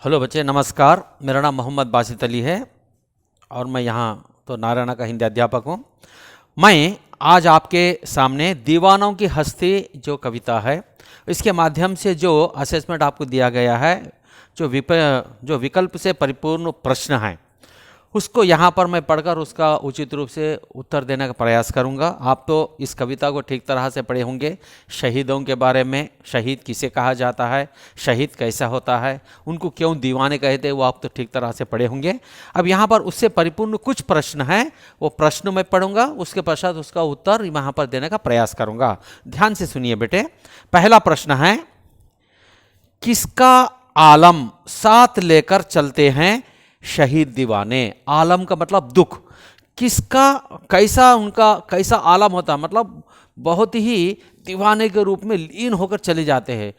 Hello बच्चे, नमस्कार। मेरा नाम मोहम्मद बासित अली है और मैं यहाँ तो नारायणा का हिंदी अध्यापक हूँ। मैं आज आपके सामने दीवानों की हस्ती जो कविता है, इसके माध्यम से जो असेसमेंट आपको दिया गया है, जो विकल्प से परिपूर्ण प्रश्न हैं, उसको यहाँ पर मैं पढ़कर उसका उचित रूप से उत्तर देने का प्रयास करूँगा। आप तो इस कविता को ठीक तरह से पढ़े होंगे। शहीदों के बारे में, शहीद किसे कहा जाता है, शहीद कैसा होता है, उनको क्यों दीवाने कहते हैं, वो आप तो ठीक तरह से पढ़े होंगे। अब यहाँ पर उससे परिपूर्ण कुछ प्रश्न हैं, वो प्रश्न मैं पढ़ूंगा, उसके पश्चात उसका उत्तर यहाँ पर देने का प्रयास करूँगा। ध्यान से सुनिए बेटे। पहला प्रश्न है, किसका आलम साथ लेकर चलते हैं शहीद दीवाने। आलम का मतलब दुख। किसका, कैसा आलम होता है, मतलब बहुत ही दीवाने के रूप में लीन होकर चले जाते हैं।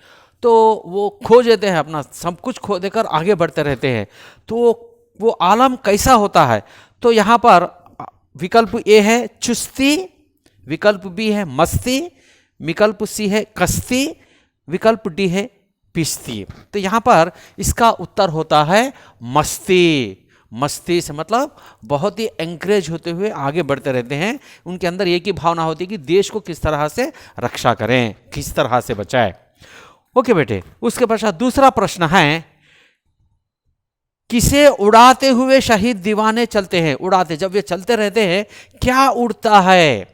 तो वो खो देते हैं, अपना सब कुछ खो देकर आगे बढ़ते रहते हैं। तो वो आलम कैसा होता है? तो यहाँ पर विकल्प ए है चुस्ती, विकल्प बी है मस्ती, विकल्प सी है कश्ती, विकल्प डी है पिश्ती। तो यहाँ पर इसका उत्तर होता है मस्ती। मस्ती से मतलब बहुत ही एंकरेज होते हुए आगे बढ़ते रहते हैं। उनके अंदर एक ही भावना होती है कि देश को किस तरह से रक्षा करें, किस तरह से बचाएं। ओके बेटे। उसके पश्चात दूसरा प्रश्न है, किसे उड़ाते हुए शहीद दीवाने चलते हैं। उड़ाते, जब ये चलते रहते हैं क्या उड़ता है?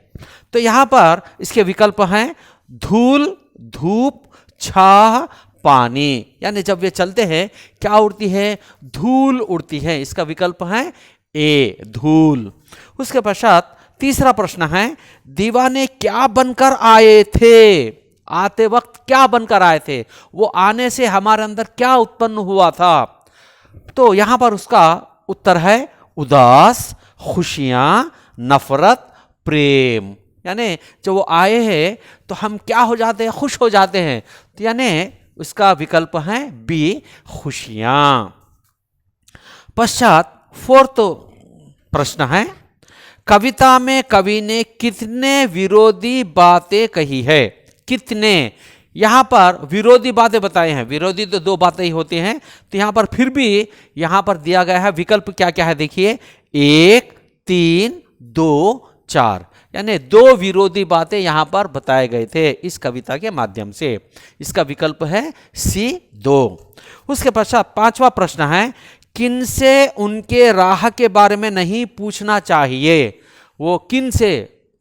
तो यहाँ पर इसके विकल्प हैं धूल, धूप, छाह, पानी। यानी जब वे चलते हैं क्या उड़ती है? धूल उड़ती है। इसका विकल्प है ए, धूल। उसके पश्चात तीसरा प्रश्न है, दीवाने क्या बनकर आए थे। आते वक्त क्या बनकर आए थे, वो आने से हमारे अंदर क्या उत्पन्न हुआ था? तो यहां पर उसका उत्तर है उदास, खुशियां, नफरत, प्रेम। यानी जब वो आए हैं तो हम क्या हो जाते हैं? खुश हो जाते हैं। तो यानी उसका विकल्प है बी, खुशियां। पश्चात फोर्थ प्रश्न है, कविता में कवि ने कितने विरोधी बातें कही है। कितने, यहां पर विरोधी बातें बताए हैं। विरोधी तो दो बातें ही होती हैं, तो यहां पर फिर भी यहां पर दिया गया है विकल्प क्या क्या है, देखिए 1, 3, 2, 4। यानी दो विरोधी बातें यहां पर बताए गए थे इस कविता के माध्यम से। इसका विकल्प है सी, 2। उसके पश्चात पांचवा प्रश्न है, किनसे उनके राह के बारे में नहीं पूछना चाहिए। वो किन से,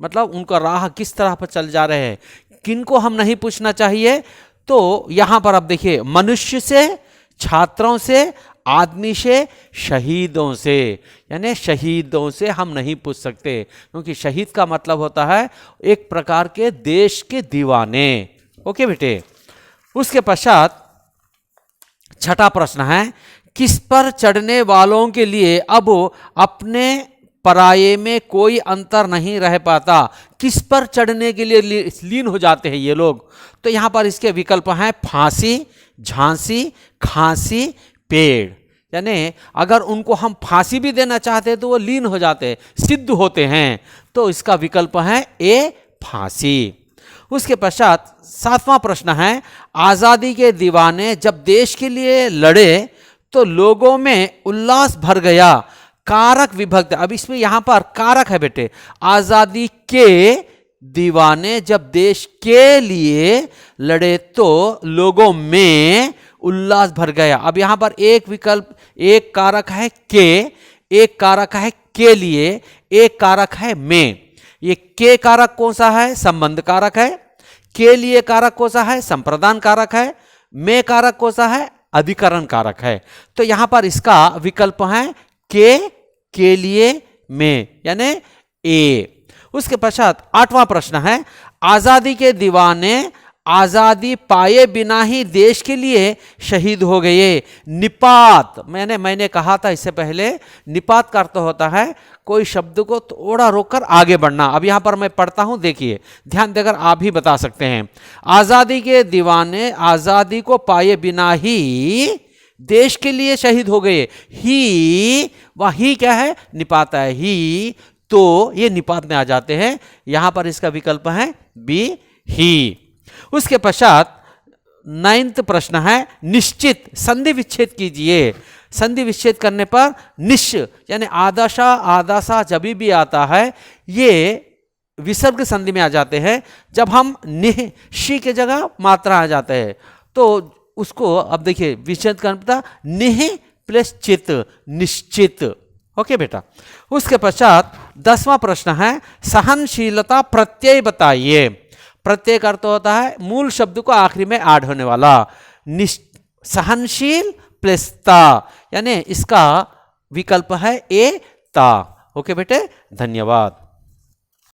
मतलब उनका राह किस तरह पर चल जा रहे हैं, किनको हम नहीं पूछना चाहिए। तो यहां पर आप देखिए, मनुष्य से, छात्रों से, आदमी से, शहीदों से। यानी शहीदों से हम नहीं पूछ सकते, क्योंकि शहीद का मतलब होता है एक प्रकार के देश के दीवाने। ओके बेटे। उसके पश्चात छठा प्रश्न है, किस पर चढ़ने वालों के लिए अब अपने पराये में कोई अंतर नहीं रह पाता। किस पर चढ़ने के लिए लीन हो जाते हैं ये लोग। तो यहां पर इसके विकल्प हैं फांसी, झांसी, खांसी, पेड़। यानी अगर उनको हम फांसी भी देना चाहते हैं तो वो लीन हो जाते हैं, सिद्ध होते हैं। तो इसका विकल्प है ए, फांसी। उसके पश्चात सातवां प्रश्न है, आजादी के दीवाने जब देश के लिए लड़े तो लोगों में उल्लास भर गया। कारक विभक्त, अब इसमें यहां पर कारक है बेटे। आजादी के दीवाने जब देश के लिए लड़े तो लोगों में उल्लास भर गया। अब यहां पर एक विकल्प, एक कारक है के, एक कारक है के लिए, एक कारक है में। ये के कारक कौन सा है? संबंध कारक है। के लिए कारक कौन सा है? संप्रदान कारक है। में कारक कौन सा है? अधिकरण कारक है। तो यहां पर इसका विकल्प है के लिए, में, यानी ए। उसके पश्चात आठवां प्रश्न है, आजादी के दीवाने आजादी पाए बिना ही देश के लिए शहीद हो गए। निपात, मैंने कहा था इससे पहले, निपात का अर्थ होता है कोई शब्द को थोड़ा रोककर आगे बढ़ना। अब यहां पर मैं पढ़ता हूं, देखिए ध्यान देकर आप भी बता सकते हैं। आजादी के दीवाने आजादी को पाए बिना ही देश के लिए शहीद हो गए। ही, वह ही क्या है? निपात है ही, तो ये निपात में आ जाते हैं। यहां पर इसका विकल्प है बी, ही। उसके पश्चात 9th प्रश्न है निश्चित, संधि विच्छेद कीजिए। संधि विच्छेद करने पर निश्च यानी आदाशा आदासा जब भी आता है ये विसर्ग संधि में आ जाते हैं। जब हम निह शी के जगह मात्रा आ जाते हैं तो उसको अब देखिए विच्छेद करना पड़ता निह प्लस चित, निश्चित। ओके बेटा। उसके पश्चात 10वां प्रश्न है सहनशीलता प्रत्यय बताइए। प्रत्यय का अर्थ होता है मूल शब्द को आखिरी में ऐड होने वाला। सहनशील प्लस ता यानी इसका विकल्प है ए ता। ओके बेटे, धन्यवाद।